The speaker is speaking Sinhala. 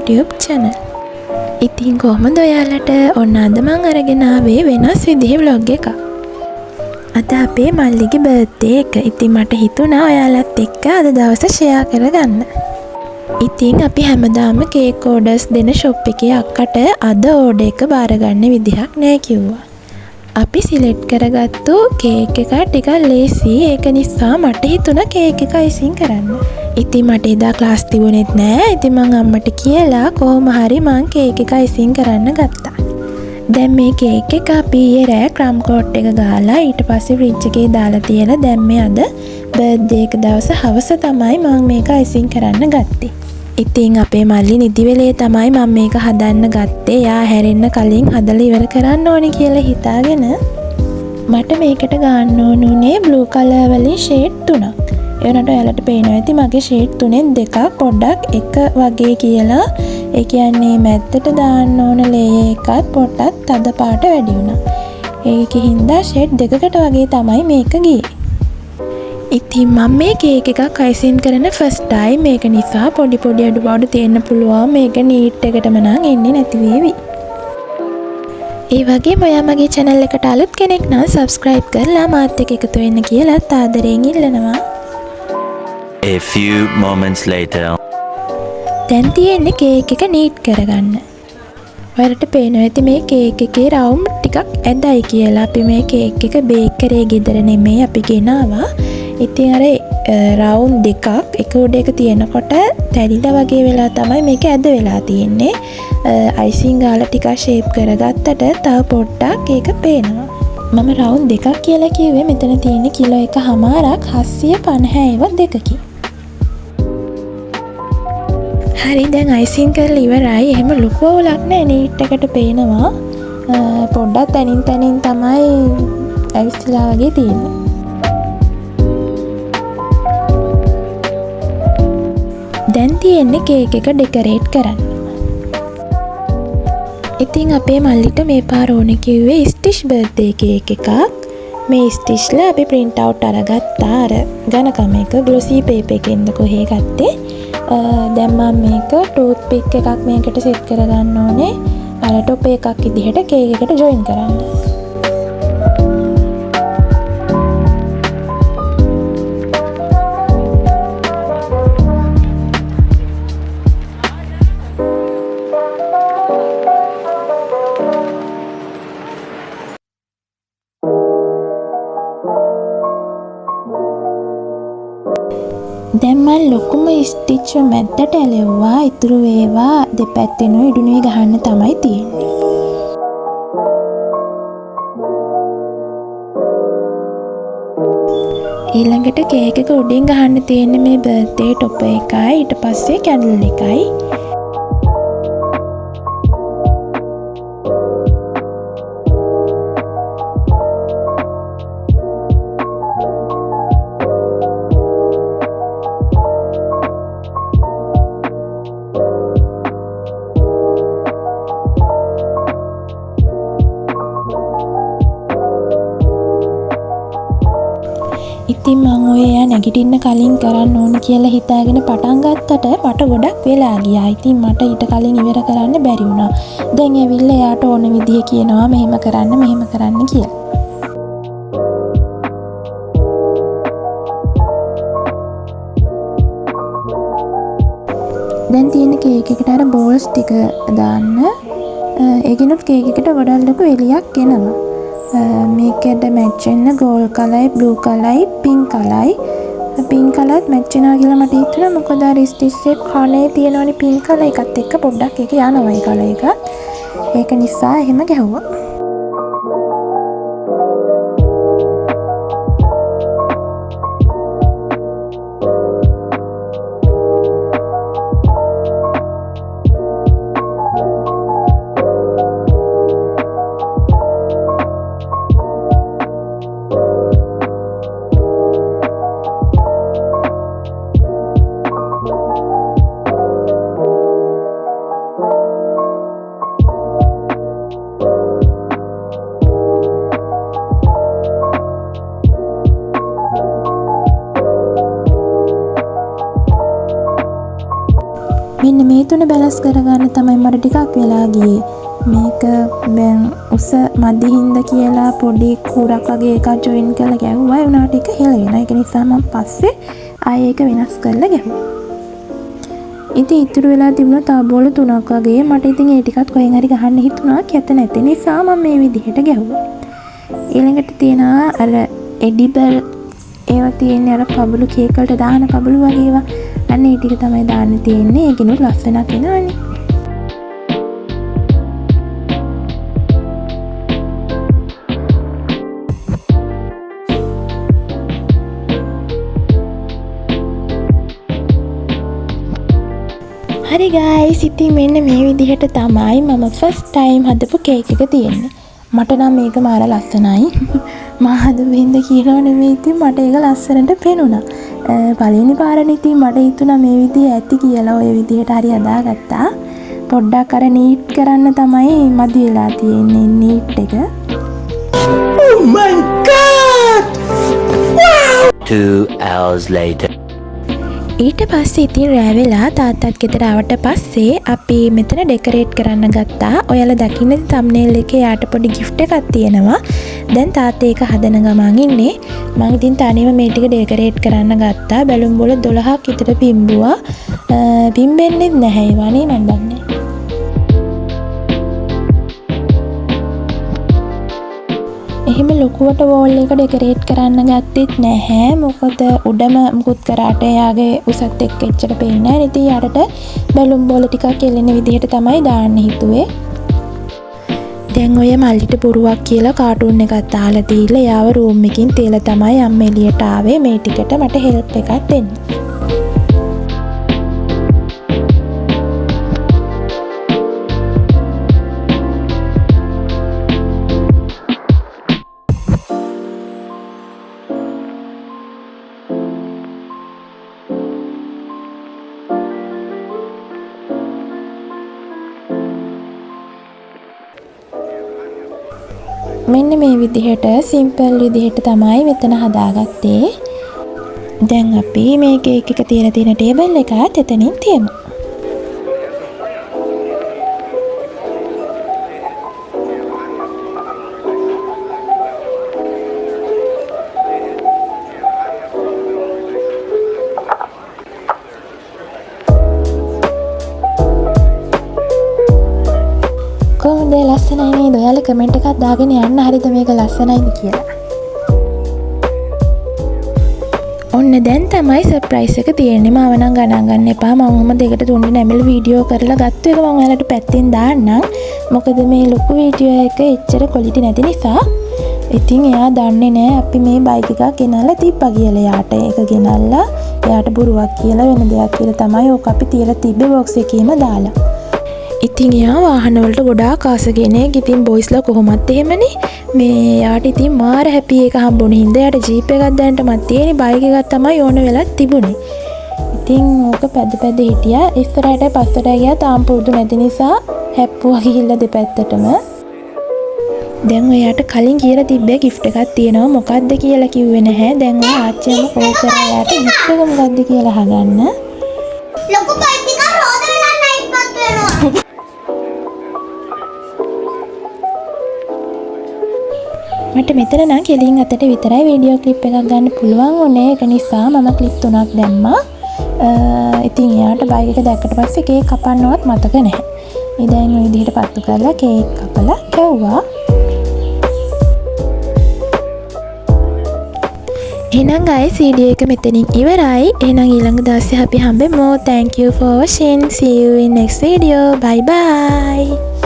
YouTube channel. ඉතින් කොහොමද ඔයාලට ඔන්න අද මං අරගෙන ආවේ වෙනස් විදිහේ vlog එකක්. අද අපේ මල්ලිගේ birthday එක. ඉතින් මට හිතුණා ඔයාලත් එක්ක අද දවස share කරගන්න. ඉතින් අපි හැමදාම cake orders දෙන shop එකේ අක්කට අද order එක බාර ගන්න විදිහක් නෑ කිව්වා. අපි select කරගත්තු cake එක ටිකක් ලේසි. ඒක නිසා මට හිතුණා cake එක icing කරන්න. ඉතින් මට එදා class තිබුණෙත් නෑ. ඉතින් මං අම්මට කියලා කොහොම හරි මං cake එක icing කරන්න ගත්තා. දැන් මේ cake එක අපි ඊයේ රෑ crumb coat එක ගාලා ඊට පස්සේ fridge එකේ දාලා තියලා දැන් මේ අද birthday එක දවස හවස තමයි මම මේක icing කරන්න ගත්තේ. ඉතින් අපේ මල්ලි නිදි වෙලේ තමයි මම මේක හදන්න ගත්තේ. යා හැරෙන්න කලින් හදලා ඉවර කරන්න ඕනේ කියලා හිතාගෙන මට මේකට ගන්න ඕනුනේ blue color වලින් shade 3ක්. ඒ වුණාට ඔයාලට පේනවා ඇති මගේ shade 3න් දෙකක් පොඩ්ඩක් එක වගේ කියලා. ඒ කියන්නේ මැද්දට දාන්න ඕන layer එකත් පොඩ්ඩක් තද පාට වැඩි වුණා. ඒකේ හින්දා shade දෙකකට වගේ තමයි මේක ගියේ. ඉතින් මම මේ කේක් එකක් icing කරන first time. මේක නිසා පොඩි අඩුපාඩු තියෙන්න පුළුවන්. මේක neat එකටම නම් එන්නේ නැති වේවි. ඒ වගේම ඔයා මගේ channel එකට අලුත් කෙනෙක් නම් subscribe කරලා මාත් එක්ක එකතු වෙන්න කියලා ආදරයෙන් ඉල්ලනවා. A few moments later. දැන් තියෙන්නේ කේක් එක neat කරගන්න. ඔයාලට පේනවා ඇති මේ කේක් එකේ රවුම් ටිකක් ඇදයි කියලා. අපි මේ කේක් එක බේක් කරේ ගෙදර නෙමෙයි අපි ගෙනාවා. ඉතින් අර රවුම් දෙකක් එක උඩ එක තියෙනකොට තැලිලා වගේ වෙලා තමයි මේක ඇද වෙලා තියෙන්නේ. අයිසිං ගාලා ටිකක් ෂේප් කරගත්තට තව පොඩ්ඩක් ඒක පේනවා. මම රවුම් දෙකක් කියලා කිව්වේ මෙතන තියෙන්නේ කිලෝ 1.5ක් 750 දෙකකින්. හරි දැන් අයිසිං කරලා ඉවරයි. එහෙම ලොකු අවුලක් නැහැ. නීට් එකට පේනවා. පොඩ්ඩක් තනින් තමයි ඇවිස්සලා වගේ තියෙන්නේ. දැන් තියෙන්නේ කේක් එක ඩෙකොරේට් කරන්න. ඉතින් අපේ මල්ලිට මේ පාර ඕනේ කිව්වේ ස්ටිච් බර්ත්ඩේ කේක් එකක්. මේ ස්ටිච්ලා අපි print out අරගත්තා. අර ඝනකම එක glossy paper එකෙන්ද කොහේ ගත්තේ. දැන් මම මේක tooth pick එකක් මේකට set කරගන්න ඕනේ. අර top එකක් විදිහට කේක් එකට join කරන්න. දැන් මම ලොකුම ස්ටිච් මැද්දට ඇලෙව්වා. ඉතුරු වේවා දෙපැත්තෙනුයි ඉදුණුයි ගහන්න තමයි තියෙන්නේ. ඊළඟට කේක් එක උඩින් ගහන්න තියෙන්නේ මේ බර්ත්ඩේ টොප් එකයි. ඊට පස්සේ කැන්ඩල් එකයි. ඉතින් මං ඔය එයා නැගිටින්න කලින් කරන්න ඕන කියලා හිතාගෙන පටන් ගත්තට මට ගොඩක් වෙලා ගියා. ඉතින් මට ඊට කලින් ඉවර කරන්න බැරි වුණා. දැන් ඇවිල්ලා එයාට ඕන විදිහ කියනවා මෙහෙම කරන්න කියලා. දැන් තියෙන කේක් එකට අර බෝල්ස් ටික දාන්න. ඒකිනුත් කේක් එකට ගොඩක් ලොකු එළියක් එනවා. මේකෙද මැච් වෙන ගෝල් කලයි බ්ලූ කලයි පින්ක් කලයි. පින්ක් කලත් මැච් වෙනවා කියලා මට හිතුණා. මොකද අර ස්ටිච් එක කනේ තියෙනවනේ පින්ක් කල එකත් එක්ක පොඩ්ඩක් ඒක යනවා ඒ කල එක. ඒක නිසා එහෙම ගැහුවා. තුන බැලන්ස් කරගන්න තමයි මට ටිකක් වෙලා ගියේ. මේක දැන් උස මදි හින්දා කියලා පොඩි කුරක් වගේ එකක් ජොයින් කරලා ගැහුවා. ඒ උනාට එක හෙලවෙනවා. ඒක නිසා මම පස්සේ ආයෙ ඒක වෙනස් කරලා ගැහුවා. ඉතින් ඉතුරු වෙලා තිබුණා තව බෝල 3ක් වගේ. මට ඉතින් ඒ ටිකත් කොහෙන් හරි ගහන්න හිතුණා. කැත නැති නිසා මම මේ විදිහට ගැහුවා. ඊළඟට තියෙනවා අර එඩිබල් ඒවා තියෙන්නේ අර පබළු කේක් වලට දාන පබළු වගේ ඒවා. අන්න ඒ ටික තමයි දාන්න තියෙන්නේ. ඒකිනුත් ලස්සනක් එනවනේ. හරි guys, ඉතින් මෙන්න මේ විදිහට තමයි මම first time හදපු කේක් එක තියෙන්නේ. මට නම් මේක මාර ලස්සනයි. මම හදපු හින්දා කියනවා නෙමෙයි, ඉතින් මට ඒක ලස්සනට පෙනුණා. පළවෙනි පාරනේ ඉතින් මට හිතුණා මේ විදිහ ඇති කියලා. ඔය විදිහට හරි හදාගත්තා. පොඩ්ඩක් අර නීට් කරන්න තමයි මදි වෙලා තියෙන්නේ නීට් එක. Oh my god! Wow! 2 hours later. ඊට පස්සේ ඉතින් රෑ වෙලා තාත්තත් ගෙදර ආවට පස්සේ අපි මෙතන ඩෙකොරේට් කරන්න ගත්තා. ඔයාලා දකින්න thumbnail එකේ යාට පොඩි gift එකක් තියෙනවා. දැන් තාත්තා ඒක හදන ගමන් ඉන්නේ. මම ඉතින් තනියම මේ ටික ඩෙකොරේට් කරන්න ගත්තා. බැලුම් බෝල 12ක් විතර පිම්බුවා. පිම්බෙන්නේ නැහැ ඒවා නේ මන් දන්නේ. එහෙම ලොකුවට වෝල් එක ඩෙකොරේට් කරන්න ගත්තෙත් නැහැ. මොකද උඩම මුකුත් කරාට එයාගේ උසත් එක්ක එච්චර පේන්නේ නැහැ. ඉතින් යට බැලුම් බෝල ටිකක් එල්ලෙන විදිහට තමයි දාන්න හිතුවේ. දැන් ඔය මල්ලිට පුරුවක් කියලා කාටුන් එකක් දාලා දීලා යාව රූම් එකකින් තියලා තමයි අම්ම එළියට ආවේ මේ ටිකට මට හෙල්ප් එකක් දෙන්න. මෙන්න මේ විදිහට සිම්පල් විදිහට තමයි මෙතන හදාගත්තේ. දැන් අපි මේ කේක් එක තියලා තියෙන ටේබල් එකත් එතනින් තියමු. කොහොමද ලස්සනයි නේද? ඔයාලා කමෙන්ට් එකක් දාගෙන යන්න හරිද මේක ලස්සනයිද කියලා. ඔන්න දැන් තමයි සර්ප්‍රයිස් එක තියෙන්නේ. මාව නම් ගණන් ගන්න එපා. මම ඔහම දෙකට තුනට නැමිලා වීඩියෝ කරලා ගත්ත එක මම ඔයාලට පැත්තෙන් දාන්නම්. මොකද මේ ලොකු වීඩියෝ එක එච්චර ක්වොලිටි නැති නිසා. ඉතින් එයා දන්නේ නැහැ අපි මේ බයික් එකක් ගෙනල්ලා තිබ්බා කියලා එයාට. ඒක ගෙනල්ලා එයාට බොරුවක් කියලා වෙන දෙයක් කියලා තමයි ඕක අපි තියලා තිබ්බේ බොක්ස් එකේම දාලා. ඉතින් එයා වාහන වලට ගොඩාක් ආස කෙනෙක්. ඉතින් බොයිස්ලා කොහොමත් එහෙමනේ. මේ යාට ඉතින් මාර හැපි එක හම්බුනේ. හින්දා යාට ජීප් එකක් දැන්නටමත් තියෙන්නේ. බයික් එකක් තමයි ඕන වෙලා තිබුණේ. ඉතින් ඕක පැද්ද හිටියා. ඉස්සරහට පස්සට ගියා. තාම පුරුදු නැති නිසා හැප්පුවා ගිහිල්ලා දෙපැත්තටම. දැන් ඔයාට කලින් කියලා තිබ්බේ gift එකක් තියෙනවා. මොකද්ද කියලා කිව්වේ නැහැ. දැන් ඔය ආච්චිම කෝල් කරා යාට gift එක මොකද්ද කියලා අහගන්න. ලොකු බයික් එකක් රෝද වෙලා නයිට් පත් වෙනවා. මට මෙතන නම් කෙලින් අතට විතරයි වීඩියෝ ක්ලිප් එකක් ගන්න පුළුවන් වුණේ. ඒක නිසා මම ක්ලිප් 3ක් දැම්මා. ඉතින් එයාට බයික් එක දැක්කට පස්සේ කේක් කපන්නවත් මතක නැහැ. ඉතින් දැන් ওই විදිහට පත්තු කරලා කේක් කපලා කැව්වා. එහෙනම් guys වීඩියෝ එක මෙතනින් ඉවරයි. එහෙනම් ඊළඟ දවසේ අපි හම්බෙමු. Thank you for watching. See you in next video. Bye bye.